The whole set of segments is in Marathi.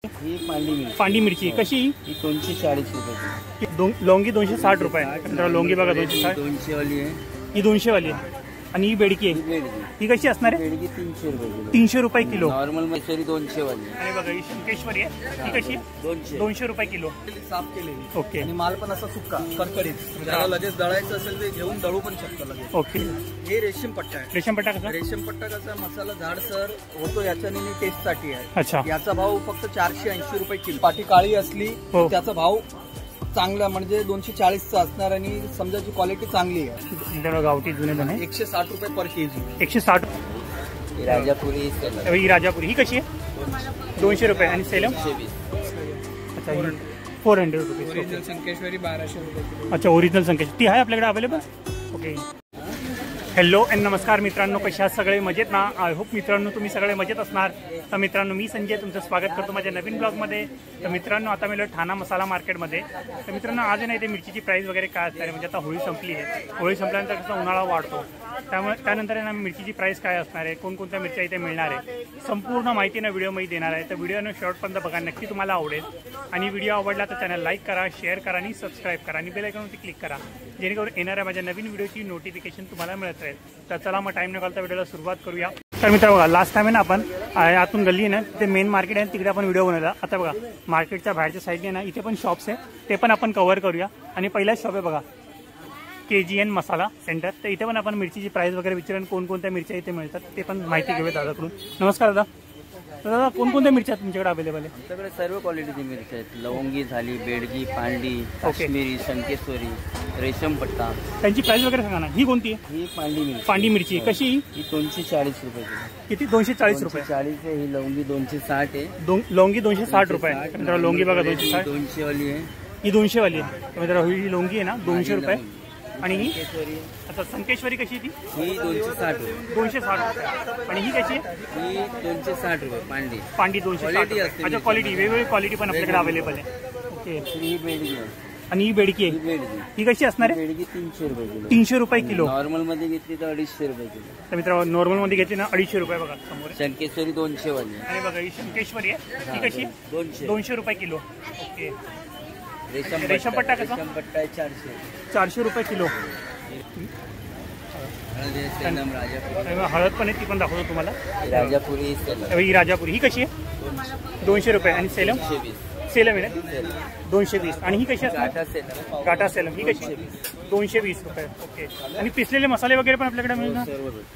ही पांडी मिरची कशी? ही 240 रुपये. लौंगी 260 रुपये. लौंगी बघा 260. 200 वाली आहे. ही 200 वाली आहे. आणि ही बेडकी आहे. ही कशी असणार आहे? बेडगी 300 रुपये. 300 रुपये किलो. नॉर्मल मसुरी 200 वाली. आणि बघा ही शंकेश्वरी आहे. ही कशी आहे? 200 रुपये किलो. साफ केलेली. ओके. आणि माल पण असा सुक्का कडकडीत. ज्याला लगेच दळायचं असेल ते घेऊन दळू पण शकतो लगेच. ओके. हे रेशीम पट्टा आहे. रेशीम पट्टा कसा? रेशीम पट्टा कसा मसाला झाडसर होतो याच्याने टेस्ट साठी आहे. अच्छा. याचा भाव फक्त 480 रुपये किलो. पाठी काळी असली हो. त्याचा भाव चांगला म्हणजे 240चा असणार आणि समजाची क्वालिटी चांगली आहे. गावठी जुने धने 160 रुपये पर केजी. 160. राजापुरी ही राजापुरी ही कशी आहे? 200 रुपये. आणि सेलम 120. अच्छा 400 रुपये. ओरिजिनल संकेश्वरी 1200 रुपये. अच्छा ओरिजिनल संकेश्वरी ती आहे आपल्याकडे अवेलेबल. ओके. हॅलो अँड नमस्कार मित्रांनो, कशा सगळे मजेत ना? आय होप मित्रांनो तुम्ही सगळे मजेत असणार. तर मित्रांनो मी संजय तुमचं स्वागत करतो माझ्या नवीन ब्लॉगमध्ये. तर मित्रांनो आता मी ठाणा मसाला मार्केटमध्ये. तर मित्रांनो आज नाही ते मिरचीची प्राईस वगैरे काय असणार आहे, म्हणजे आता होळी संपली आहे. होळी संपल्यानंतर कसं उन्हाळा वाढतो, त्यामुळे त्यानंतर आहे ना मिरचीची प्राईस काय असणार आहे, कोणकोणत्या मिरच्या इथे मिळणार आहे, संपूर्ण माहिती ना व्हिडिओमध्ये देणार आहे. तर व्हिडिओनं शेवटपर्यंत बघा, नक्की तुम्हाला आवडेल. आणि व्हिडिओ आवडला तर चॅनल लाईक करा, शेअर करा आणि सबस्क्राईब करा आणि बेल आयकॉनवरती क्लिक करा, जेणेकरून येणाऱ्या माझ्या नवीन व्हिडिओची नोटिफिकेशन तुम्हाला मिळत राहील. तर चला मग टाईम न घालता व्हिडिओला सुरुवात करूया. तर मित्र बघा लास्ट टाइम आहे ना आपण आतून गल्ली आहे ना ते मेन मार्केट आहे तिकडे आपण व्हिडिओ बनवला. आता बघा मार्केटच्या बाहेरच्या साईडने ना इथे पण शॉप्स आहे, ते पण आपण कव्हर करूया. आणि पहिलाच शॉप आहे बघा KGN मसाला सेंटर. तर इथे पण आपण मिरचीची प्राईस वगैरे विचारून कोणकोणत्या मिरच्या इथे मिळतात ते पण माहिती घेऊया दादाकडून. नमस्कार दादा. तर दादा कोणकोणत्या मिरच्या तुमच्याकडे अवेलेबल आहे? आमच्याकडे सर्व क्वालिटीची मिरची आहेत. लवंगी झाली, बेडगी, पांडी, काश्मीरी, शंकेश्वरी, रेशम पट्टा. त्यांची प्राईस वगैरे सांगा ना. ही कोणती आहे? ही पांडी मिरची. पांडी मिरची कशी? ही 240 रुपये किलो. किती? 240 रुपये. 240 आहे. ही लवंगी 260 आहे. लौंगी 260 रुपये. लौंगी बघा 260. 200 वाली आहे. ही 200 वाली आहे. ही लौंगी आहे ना 200 रुपये. आणि ही आता संकेश्वरी कशी ती? ही 260 रुपये. 260 रुपये. आणि ही कशी आहे? ही 260 रुपये पांडी. पांडी 260. अच्छा क्वालिटी वेगवेगळी क्वालिटी पण आपल्याकडे अवेलेबल आहे. ओके. ही बेडगी आहे. आणि ही बेडकी आहे. बेडगी ही कशी असणार आहे? बेडगी 300 रुपये किलो. 300 रुपये किलो. नॉर्मल मध्ये घेतली तर 250 रुपये किलो. तर मित्र नॉर्मल मध्ये घेतली ना 250 रुपये बघा समोर. शंकेश्वरी 200 वाली. आणि बघा ही शंकेश्वरी आहे. ही कशी आहे? 200 रुपये किलो. ओके. रेशम पट्टा कसा? रेशम पट्टा 400. 400 रुपये किलो. हळद पण आहे ती पण दाखवतो तुम्हाला. राजापुरी ही राजापुरी ही कशी आहे? 200 रुपये. आणि सेलम 220. आहे ना 220. आणि ही कशी असणार? गाठा सेलम ही कशी? 220 रुपये. ओके. आणि पिसलेले मसाले वगैरे पण आपल्याकडे मिळणार,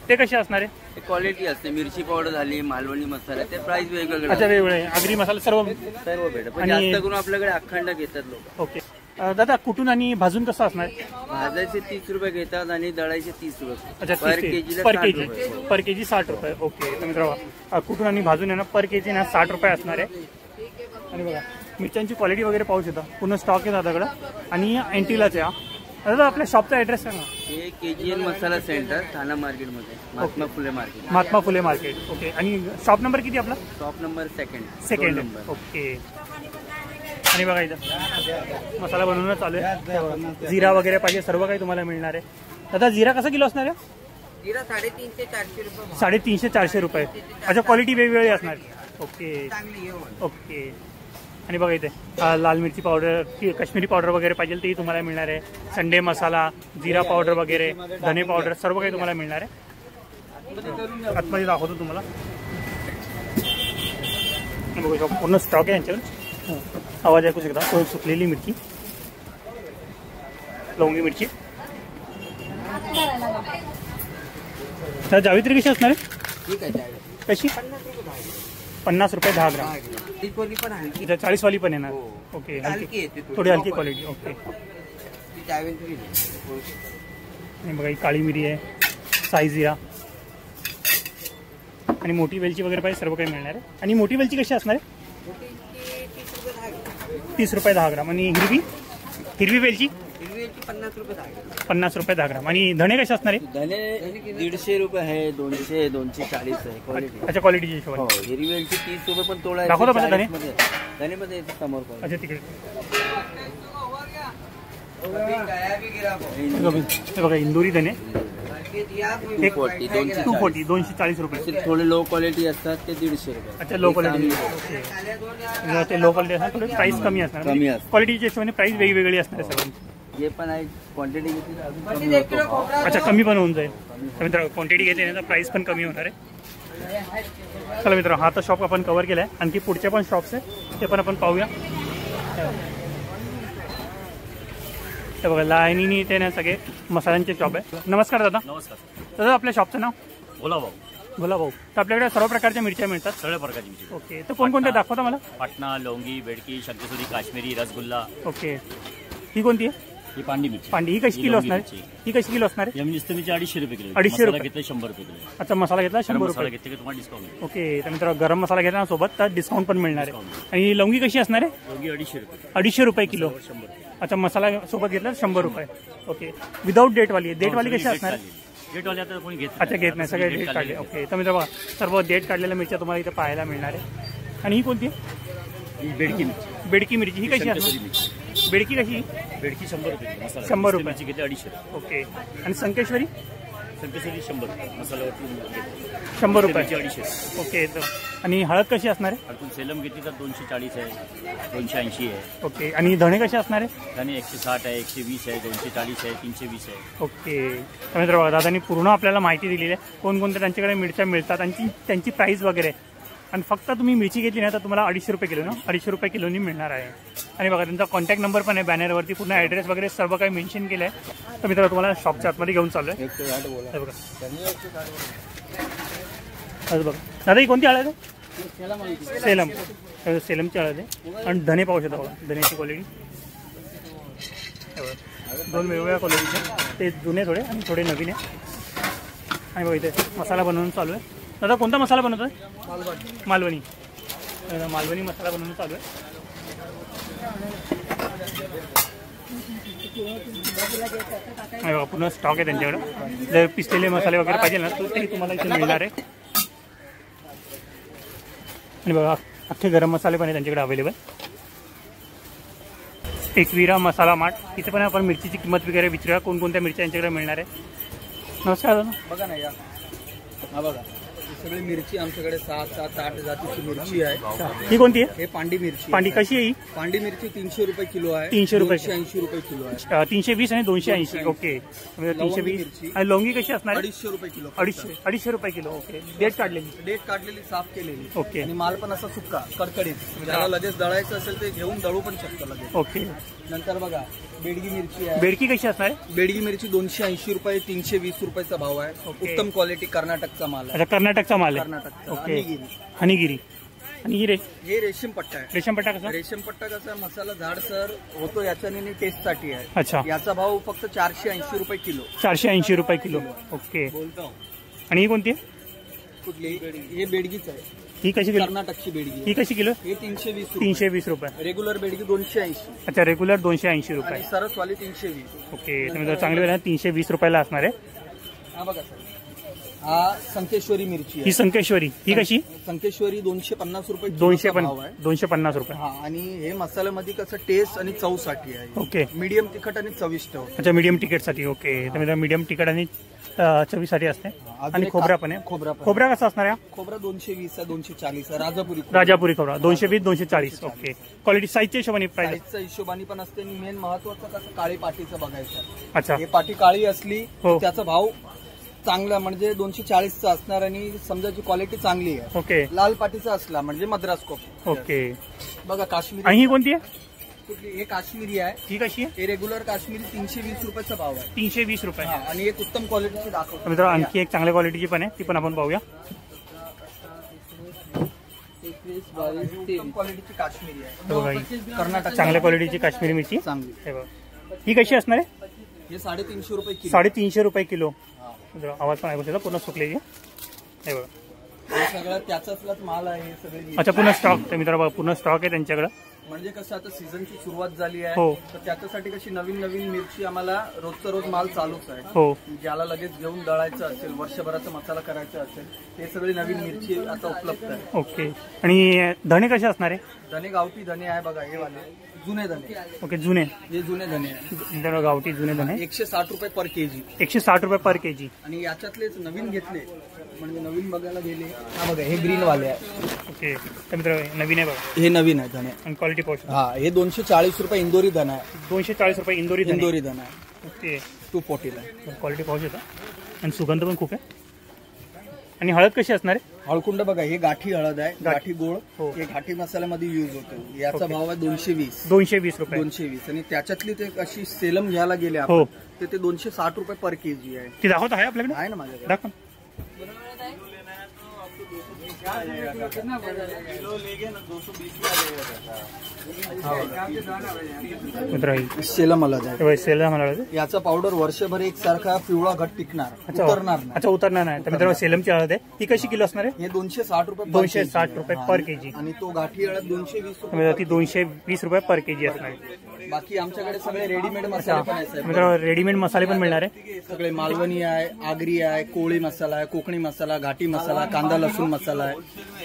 ते कसे असणार आहे? क्वालिटी असते. मिरची पावडर झाली, मालवणी मसाला, ते प्राइस वेगवेगळे. अच्छा वेगवेगळे आगरी मसाला सर्व भेटत. पण जास्त करून आपल्याकडे अखंड घेतात लोक. ओके. दादा कुठून आणि भाजून कसं असणार? भाजायचे 30 रुपये घेतात आणि दळायचे 30 रुपये. अच्छा पर केजी 60 रुपये. ओके. तर मित्र कुठून आणि भाजून आहे ना पर केजी ना 60 रुपये असणार आहे. आणि बघा मिरच्यांची क्वालिटी वगैरे पाहू शकता, पूर्ण स्टॉक आहे दादाकडं. आणि अँटिलाच आहे. दादा आपल्या शॉपचा ॲड्रेस सांगा. हे KGN मसाला सेंटर ठाणा मार्केटमध्ये, Mahatma Phule market. Mahatma Phule market. Okay. आणि शॉप नंबर किती आपला? Shop number second number. Okay. आणि बघा इथं मसाला बनवणं चालू आहे. जिरा वगैरे पाहिजे सर्व काही तुम्हाला मिळणार आहे. दादा जिरा कसा किलो असणार आहे? जिरा 350-400 रुपये. 350-400 रुपये. अच्छा क्वालिटी वेगवेगळी असणार. ओके. ओके. आणि बघा इथे लाल मिरची पावडर, काश्मीरी पावडर वगैरे पाहिजे तेही तुम्हाला मिळणार आहे. संडे मसाला, जिरा पावडर वगैरे, धने पावडर सर्व काही तुम्हाला मिळणार आहे. आतमध्ये दाखवतो तुम्हाला. बघू पूर्ण स्टॉक आहे यांच्यावर. आवाज ऐकू शकता. थोडी सुकलेली मिरची, लवंगी मिरची. तर जावित्री कशी असणार आहे? कशी? 50 रुपये 10 ग्राम. 40 वाली पण येणार. ओके. थोडी हलकी क्वालिटी. ओके. आणि बघा ही काळी मिरी आहे, साई जिरा आणि मोठी वेलची वगैरे पाहिजे सर्व काही मिळणार आहे. आणि मोठी वेलची कशी असणार आहे? 30 रुपये 10 ग्राम. आणि हिरवी वेलची 50 रुपये 10 ग्राम. आणि धणे कसे असणार आहे? धने 150 रुपये आहे, 200, 240 आहे क्वालिटी. अच्छा क्वालिटीची हिशोब. हिरवी वेलची 30 रुपये पण तोडा दाखवतो मला धने. धनेमध्ये समोर. अच्छा तिकडे बघा इंदोरी धने 240 240 240 रुपये. असे थोडे लो क्वालिटी असतात ते 150 रुपये. अच्छा लो क्वालिटी. ओके ते लो क्वालिटी असणार थोडी प्राइस कमी असणार. कमी असते. क्वालिटीच्या हिशोबाने प्राइस वेगवेगळी असणार आहे सगळ्यांची. जे पण आहे क्वांटिटी घेतली तर अजून कमी होतो. अच्छा कमी पण होऊन जाईल. तर मित्र क्वांटिटी घेतली ना तर प्राइस पण कमी होणार आहे. चला मित्र हा तर शॉप आपण कव्हर केला आहे. आणखी पुढचे पण शॉप्स आहे ते पण आपण पाहूया. हे बघा लाईनीने इथे ना सगळे मसाल्यांचे शॉप आहे. नमस्कार दादा. नमस्कार. दादा आपल्या शॉपचं नाव बोला भाऊ. बोला भाऊ. तर आपल्याकडे सर्व प्रकारच्या मिरच्या मिळतात. सगळ्या प्रकारची मिरची. ओके तर कोणकोणते दाखवता मला. पाटणा, लवंगी, बेडकी, शंकेश्वरी, काश्मीरी, रसगुल्ला. ओके ही कोणती आहे. ही पांडी मिरची. पांडी ही कशी किलो असणार आहे. ही कशी किलो असणार आहे. या मिरची 250 रुपये किलो. 250 रुपये घेतले 100 रुपये किलो. अच्छा मसाला घेतला 100 मसाला रुपये. घेतले की तुम्हाला डिस्काउंट. ओके तर मित्र गरम मसाला घेतला ना सोबत तर डिस्काउंट पण मिळणार आहे. आणि लवंगी कशी असणार आहे. लवंगी 250 रुपये. 250 रुपये किलो. 100 रुपये. अच्छा मसाला सोबत घेतला 100 रुपये. ओके विदाऊट डेटवाली आहे. डेटवाली कशी असणार आहे. डेटवाली आता कोणी घेत अच्छा घेत नाही सगळे डेट काढले. ओके तर मित्र बघा सर्व डेट काढलेल्या मिरच्या तुम्हाला इथे पाहायला मिळणार आहे. आणि ही कोणती आहे. बेडकी मिरची. बेडकी मिरची ही कशी असणार. बेडकी कशी. बेडकी 100 रुपये किलो. मसाला 100 रुपये. मिरची घेते 250 रुपये. ओके आणि संकेश्वरी शंकेश्वरी 100 रुपये. मसाल्यावरती 100 रुपये. 250. ओके तर आणि हळद कशी असणार आहे. अडकून सेलम घेतली तर 240 आहे, 280 आहे. ओके आणि धणे कसे असणार आहे. आणि 160 आहे, 120 आहे, 240 आहे, 320 आहे. ओके तर मित्र बघा दादांनी पूर्ण आपल्याला माहिती दिलेली आहे कोणकोणत्या त्यांच्याकडे मिरच्या मिळतात आणि त्यांची प्राईस वगैरे. आणि फक्त तुम्ही मिरची घेतली ना तर तुम्हाला 250 रुपये किलो ना 250 रुपये किलोनी मिळणार आहे. आणि बघा त्यांचा कॉन्टॅक्ट नंबर पण आहे बॅनरवरती. पूर्ण ॲड्रेस वगैरे सर्व काही मेन्शन केलं आहे. तर मित्र तुम्हाला शॉपच्या आतमध्ये घेऊन चालू आहे. बघा बघा दादा ही कोणती हळद आहे. सेलम. सेलमची हळद आहे. आणि धने पाहू शकता बघा धण्याची क्वालिटी. दोन वेगवेगळ्या क्वालिटीचे ते जुने थोडे आणि थोडे नवीन आहे. आणि बघा इथे मसाला बनवून चालू आहे. दादा कोणता मसाला बनवतो आहे. मालवणी. मालवणी मसाला बनवून चालू आहे. बघा पूर्ण स्टॉक आहे त्यांच्याकडे. जर पिसलेले मसाले वगैरे पाहिजे ना तर ते तुम्हाला इथे मिळणार आहे. आणि बघा अख्खे गरम मसाले पण आहे त्यांच्याकडे अवेलेबल. एकविरा मसाला मार्ट इथे पण आपण मिरचीची किंमत वगैरे विचारूया कोणकोणत्या मिरच्या यांच्याकडे मिळणार आहे. नमस्कार दादा. बघा ना या हा बघा सगळी मिरची आमच्याकडे 7-8 जातीची मिरची आहे. ही कोणती आहे. हे पांडी मिरची. पांडी कशी आहे ही. पांडी मिरची 300 रुपये किलो आहे. 300 रुपये. 280 रुपये किलो आहे. 320 आणि 280. ओके 320. आणि लवंगी कशी असणार. 250 रुपये किलो. 250 रुपये किलो. ओके डेट काढलेली. डेट काढलेली साफ केलेली. ओके आणि माल पण असा सुक्का कडकडीत. त्याला लगेच दळायचं असेल ते घेऊन दळू पण शकतो लगेच. ओके नंतर बघा बेडगी मिरची आहे. बेडकी कशी असणार आहे. बेडगी मिरची 280 रुपये 320 रुपयाचा भाव आहे. उत्तम क्वालिटी कर्नाटकचा माल आहे. अच्छा कर्नाटकचा माल आहे. कर्नाटकचा. ओके हनीगिरी. आणि ही हे रेशीम पट्टा आहे. रेशम पट्टा कसा. रेशीम पट्टा कसा मसाला झाडसर होतो याच्याने टेस्ट साठी आहे. अच्छा याचा भाव फक्त 480 रुपये किलो. 480 रुपये किलो. ओके आणि ही कोणती आहे. कुठली. हे बेडगीच आहे. ही कशी किलो. कर्नाटकची बेडगी. ही कशी किलो. हे 320. 320 रुपये. रेग्युलर बेडगी 280. अच्छा रेग्युलर 280 रुपये. आणि सरसवाली 320. ओके तर चांगली वेळ 320 रुपयाला असणार आहे. हा बघा सर हा संकेश्वरी मिरची आहे. ही संकेश्वरी ही कशी. संकेश्वरी 250 रुपये 250 रुपये. हा आणि हे मसाल्यामध्ये कसं टेस्ट आणि चव साठी आहे. ओके मीडियम तिखट आणि चविष्ट. अच्छा मीडियम तिखटसाठी. ओके तर मीडियम तिखट आणि चवीसाठी असते. आणि खोबरा पण आहे. खोबरा कसा असणार आहे. खोबरा 220 आहे 240 आहे. राजापुरी खोबरा 220 240. ओके क्वालिटी साईजच्या हिशोबाने प्राइस. साईजच्या हिशोबाने पण असते. आणि मेन महत्वाचं कसं काळी पाटीचं बघायचं. अच्छा हे पाटी काळी असली हो. त्याचा भाव चांगला म्हणजे 240चा असणार आणि समजाची क्वालिटी चांगली आहे. ओके लाल पाटीचा असला म्हणजे मद्रास कॉफी. ओके बघा काश्मीरी. आणि ही कोणती आहे. कुठली. हे काश्मीरी आहे. ही कशी आहे. हे रेग्युलर काश्मीरी 320 रुपयाचा भाव आहे. 320 रुपये. हा आणि एक उत्तम क्वालिटीची दाखवतो. मित्र आणखी एक चांगल्या क्वालिटीची पण आहे ती पण आपण पाहूया. उत्तम क्वालिटीची काश्मीरी आहे. बघा कर्नाटक चांगल्या क्वालिटीची काश्मीरी मिरची चांगली. हे बघा ही कशी असणार आहे. हे 350 रुपये किलो. 350 रुपये किलो. आवाज पण ऐकू शकता पूर्ण सुकलेली. हे बघा हे सगळं त्याचाच माल आहे. हे सगळे अच्छा पुन्हा स्टॉक. तर मित्र बघा पूर्ण स्टॉक आहे त्यांच्याकडे. म्हणजे कसं आता सीझनची सुरुवात झाली आहे हो. तर त्याच्यासाठी कशी नवीन नवीन मिरची आम्हाला रोजचा रोज माल चालूच आहे. हो ज्याला लगेच घेऊन दळायचं असेल, वर्षभराचा मसाला करायचा असेल, ते सगळी नवीन मिरची आता उपलब्ध आहे. ओके. आणि धणे कसे असणार आहे? धने गावठी धने आहे बघा, हे वाले जुने धने. ओके जुने, हे जुने धने आहे. गावठी जुने धणे 160 रुपये पर केजी. 160 रुपये पर केजी. आणि याच्यातलेच नवीन घेतले म्हणजे नवीन बघायला गेले, हा बघा हे ग्रीन वाले आहे. ओके तर मित्र नवीन आहे बघा, हे नवीन आहे धने. आणि क्वालिटी पाहू. हा हे 240 रुपये इंदोरी धना आहे. 240 रुपये इंदोरी धना आहे. ओके 240 आहे. क्वालिटी पाहू शकता. आणि सुगंध पण खूप आहे. आणि हळद कशी असणार आहे? हळकुंड बघा हे गाठी हळद आहे, गाठी गोळ. हो. हे घाटी मसाल्यामध्ये युज होतो. याचा भाव आहे 220. 220 रुपये. 220. आणि त्याच्यातली ते अशी सेलम घ्यायला गेले हो. आपण ते 260 रुपये पर केजी आहे. ती दाखवत आहे आपल्याकडे? आहे ना माझ्याकडे. दाखव. सेलम हळद आहे. सेलम हळद. याचा पावडर वर्षभर एकसारखा पिवळा घट टिकणार, उतरणार नाही. अच्छा उतरणार नाही. तर मित्रांनो सेलमची हळद आहे, ती कशी किलो असणार आहे? हे 260 रुपये. 260 रुपये पर केजी. आणि तो गाठी हळद 220 रुपये. ती 220 रुपये पर केजी असणार आहे. बाकी आमच्याकडे सगळे रेडीमेड मसाले पण आहेत. मित्रांनो रेडीमेड मसाले पण मिळणार आहे. सगळे मालवणी आहे, आगरी आहे, कोळी मसाला आहे, कोकणी मसाला, घाटी मसाला, कांदा लसूण मसाला आहे,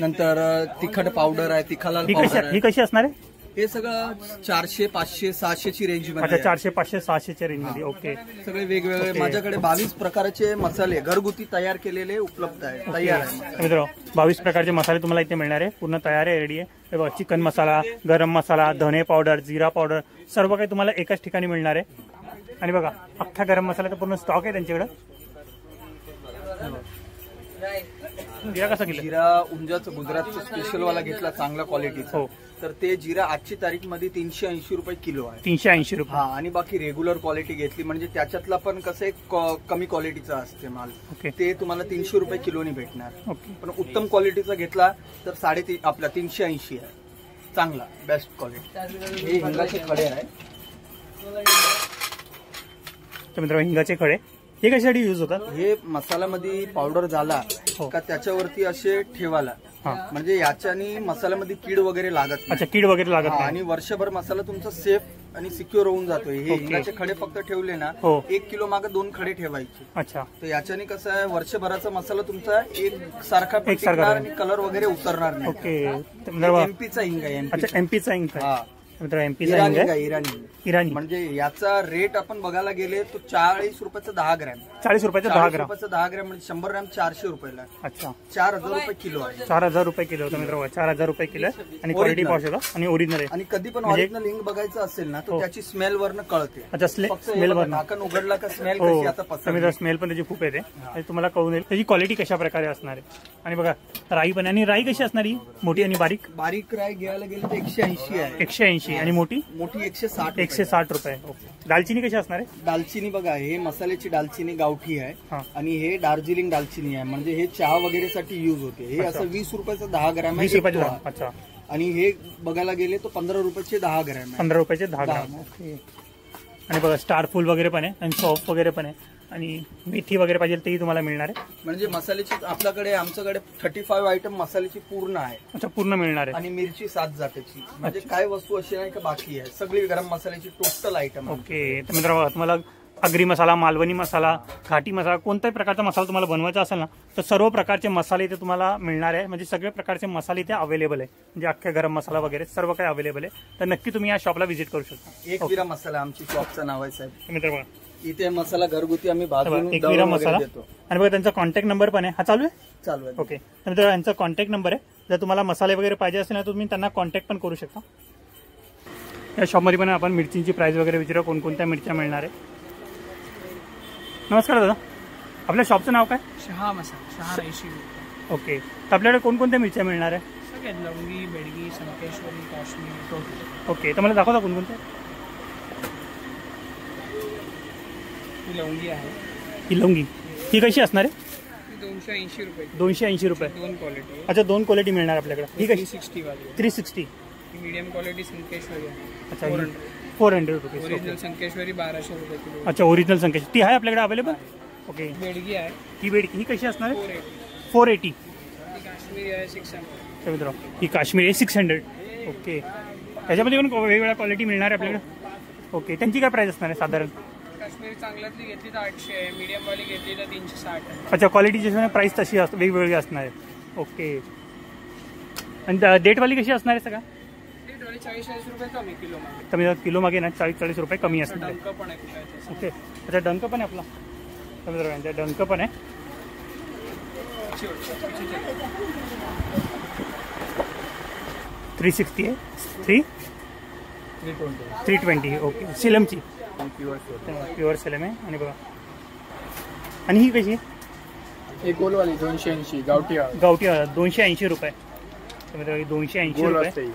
नंतर तिखट पावडर आहे, तिखालाल पावडर आहे. ही कशी असणार आहे? हे सगळं 400, 500, 600 ची रेंज मध्ये. अच्छा 400, 500, 600च्या रेंज मध्ये. ओके सगळे वेगवेगळे. माझ्याकडे 22 प्रकारचे मसाले घरगुती तयार केलेले उपलब्ध आहेत. तयार आहे मित्रांनो 22 प्रकारचे मसाले तुम्हाला इथे मिळणार आहे. पूर्ण तयार आहे, रेडी आहे. चिकन मसाला, गरम मसाला, धने पावडर, जिरा पावडर सर्व काही तुम्हाला एकाच ठिकाणी मिळणार आहे. आणि बघा अख्खा गरम मसाला तर पूर्ण स्टॉक आहे त्यांच्याकडे. जिरा कसा किलो? जिरा उंजाचं गुजरातचं स्पेशल वाला घेतला चांगल्या क्वालिटीचा. हो. तर ते जिरा आजची तारीख मध्ये 380 रुपये किलो आहे. 380 रुपये. हा. आणि बाकी रेग्युलर क्वालिटी घेतली म्हणजे त्याच्यातला पण कसं एक कमी क्वालिटीचा असते माल. ओके. ते तुम्हाला 300 रुपये किलोनी भेटणार. ओके. पण उत्तम क्वालिटीचा घेतला तर 380 आहे. चांगला बेस्ट क्वालिटी. हे हिंगाचे खडे आहे. तर मित्रांनो हिंगाचे खडे हे कशासाठी यूज होतात? हे मसाल्यामध्ये पावडर झाला का त्याच्यावरती असे ठेवायला, म्हणजे याच्याने मसाल्यामध्ये कीड वगैरे लागत नाही. अच्छा कीड वगैरे लागत नाही. आणि वर्षभर मसाला तुमचा सेफ आणि सिक्युअर होऊन जातोय. हे हिंगाचे खडे फक्त ठेवले ना, 1 किलो मागे 2 खडे ठेवायचे. अच्छा. तर याच्याने कसं आहे वर्षभराचा मसाला तुमचा एक सारखा टिकणार आणि कलर वगैरे उतरणार नाही. ओके. एमपीचा हिंग आहे. अच्छा एमपीचा हिंग आहे. मित्र एमपीचा इराणी हिंग आहे. इराणी. इराणी. म्हणजे याचा रेट आपण बघायला गेले तो 40 रुपयाचा 10 ग्रॅम. 40 रुपयाचा 10 ग्रॅम. 10 ग्रॅम म्हणजे 100 ग्रॅम 400 रुपयाला. अच्छा 4000 रुपये किलो आहे. 4000 रुपये किलो होता मित्र. 4000 रुपये किलो आणि क्वालिटी पाहू शकता. आणि ओरिजिनल आहे. आणि कधी पण ओरिजिनल हिंग बघायचं असेल ना तर त्याची स्मेल वरनं कळते. अच्छा स्मेल वरनं. ढाकण उघडला का स्मेल कशी आता पसंत. स्मेल पण त्याची खूप येते आणि तुम्हाला कळून येईल त्याची क्वालिटी कशा प्रकारे असणार आहे. आणि बघा राई पण. आणि राई कशी असणार ही? मोठी आणि बारीक? बारीक राई घ्यायला गेली तर 180 आहे. 180. आणि मोठी? मोठी 160. 160 रुपये. दालचिनी कशी असणार आहे? दालचिनी बघा हे मसाल्याची दालचिनी गावठी आहे आणि हे दार्जिलिंग दालचिनी आहे. म्हणजे हे चहा वगैरे साठी युज होते. हे असं 20 रुपयाचा 10 ग्रॅम आहे. 20 रुपयाचा. अच्छा. आणि हे बघायला गेले तर 15 रुपयाचे 10 ग्रॅम आहे. 15 रुपयाचे 10 ग्रॅम. ओके. आणि बघा स्टार फुल वगैरे पण आहे आणि सॉफ्ट वगैरे पण आहे. आणि मेथी वगैरे पाहिजे तेही तुम्हाला मिळणार आहे. म्हणजे मसाल्याची आमच्याकडे 35 आयटम मसाल्याची पूर्ण आहे. अच्छा पूर्ण मिळणार आहे. आणि मिरची 7 जातीची. म्हणजे काय वस्तू अशी नाही का बाकी आहे. सगळी गरम मसाल्याची टोटल आयटम. ओके. तर मित्रांनो तुम्हाला आगरी मसाला, मालवणी मसाला, घाटी मसाला कोणत्याही प्रकारचा मसाला तुम्हाला बनवायचा असेल ना तर सर्व प्रकारचे मसाले इथे तुम्हाला मिळणार आहे. म्हणजे सगळे प्रकारचे मसाले इथे अवेलेबल आहे. म्हणजे अख्खे गरम मसाला वगैरे सर्व काही अवेलेबल आहे. तर नक्की तुम्ही या शॉपला व्हिजिट करू शकता. एकविरा मसाला आमची शॉपचं नाव आहे साहेब. मित्र इथे मसाला घरगुती आम्ही भाजून एकविरा मसाला. आणि बघा त्यांचा कॉन्टॅक्ट नंबर पण आहे. हा चालू आहे? चालू आहे. ओके. तर मित्र यांचा कॉन्टॅक्ट नंबर आहे. जर तुम्हाला मसाले वगैरे पाहिजे असेल ना तुम्ही त्यांना कॉन्टॅक्ट पण करू शकता. या शॉपमध्ये पण आपण मिरचींची प्राइस वगैरे विचारू कोणकोणत्या मिरच्या मिळणार आहे. नमस्कार दादा, आपल्या शॉपचं नाव काय? शहा मसाला. शहा रायशी. ओके. तर आपल्याकडे कोणकोणत्या मिरच्या मिळणार आहे? सगळ्यात लवंगी, बेडगी, संकेश्वरी, काश्मीर. ओके. तर मला दाखवता कोणकोणत्या? ही लवंगी आहे. ही लवंगी ही कशी असणार आहे? 280 रुपये. 280 रुपये. 2 क्वालिटी. अच्छा 2 क्वालिटी मिळणार आपल्याकडे. ही कशी? 360 वाली. 360. मीडियम क्वालिटी संकेश्वरी आहे. अच्छा 400 रुपये. ओरिजिनल संकेश्वरी 1200 रुपये किलो. अच्छा ओरिजिनल संकेश्वरी ती आहे आपल्याकडे अवेलेबल? ओके. बेडगी आहे. ही बेडगी ही कशी असणार आहे? 480. 480. ही काश्मीरी आहे 600. तर मित्रांनो ही काश्मीरी आहे 600. ओके. ह्याच्यामध्ये पण वेगवेगळ्या क्वालिटी मिळणार आहे आपल्याकडे. ओके, त्यांची काय प्राईस असणार आहे साधारण? काश्मीरी चांगल्यातली घेतली तर 800 आहे, मीडियमवाली घेतली तर 360 आहे. अच्छा, क्वालिटीची प्राईस तशी वेगवेगळी असणार आहे. ओके, आणि डेटवाली कशी असणार आहे सगळ्या? रेटवाली 40-40 रुपये कमी किलो मागे. कमी किलो मागे ना 40-40 रुपये कमी असणार आहे. डंक पण आहे कुठे. ओके, अच्छा डंक पण आहे आपला. कमी रुपयांचा डंक पण आहे. 360 आहे. 320. ओके, सेलमची प्युअर सेलम आहे. आणि बघा, आणि ही कशी आहे? एक गोलवाली 280 गावठी गावठी 280 रुपये. त्यामुळे 280 रुपये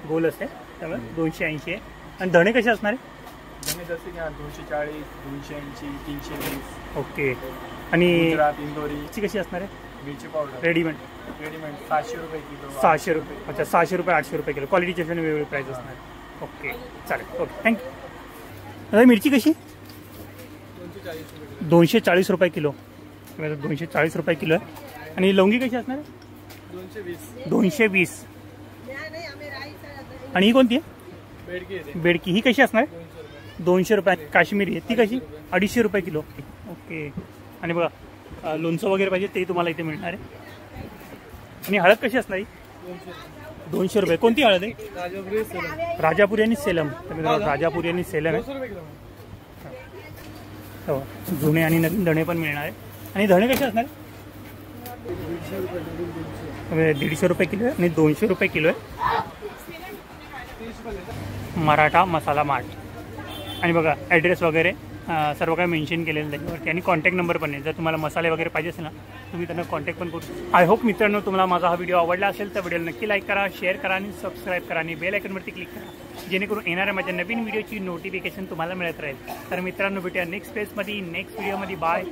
गोल असते, त्यामुळे 280 आहे. आणि धणे कसे असणार आहे? जसे घ्या 240, 280, 320. ओके, आणि इंदोरी कशी असणार आहे? मिरची पावडर रेडीमेड 700 रुपये किलो. 600 रुपये. अच्छा, 600 रुपये 800 रुपये किलो. क्वालिटीचे वेगवेगळी प्राईस असणार आहे. ओके, चालेल. Okay, thank you. दादा मिरची कशी? 240 रुपये किलो. 240 रुपये किलो आहे. आणि लवंगी कशी असणार आहे? 220. आणि ही कोणती आहे? बेडकी. ही कशी असणार आहे? 200 रुपये. काश्मीरी आहे ती कशी? 250 रुपये किलो. ओके, आणि बघा लोणचं वगैरे पाहिजे ते तुम्हाला इथे मिळणार आहे. आणि हळद कशी असणार? 200 रुपये. कोणती हळद आहे? राजापुरी आणि सेलम. राजापुरी आणि सेलम आहे. हो, जुने आणि नवीन धणे पण मिळणार आहे. आणि धणे कसे असणार? 150 रुपये किलो आहे आणि 200 रुपये किलो आहे. मराठा मसाला मार्ट. आणि बघा ॲड्रेस वगैरे सर्व काही मेन्शन केलेलं त्याच्यावरती. आणि कॉन्टॅक्ट नंबर पण आहे. जर तुम्हाला मसाले वगैरे पाहिजे असेल ना, तुम्ही त्यांना कॉन्टॅक्ट पण करू शकता. आय होप मित्रांनो तुम्हाला माझा हा व्हिडिओ आवडला असेल तर व्हिडिओला नक्की लाईक करा, शेअर करा आणि सबस्क्राईब करा आणि बेल आयकॉनवरती क्लिक करा, जेणेकरून येणाऱ्या माझ्या नवीन व्हिडिओची नोटिफिकेशन तुम्हाला मिळत राहील. तर मित्रांनो भेटूया नेक्स्ट पेजमध्ये, नेक्स्ट व्हिडिओमध्ये. बाय.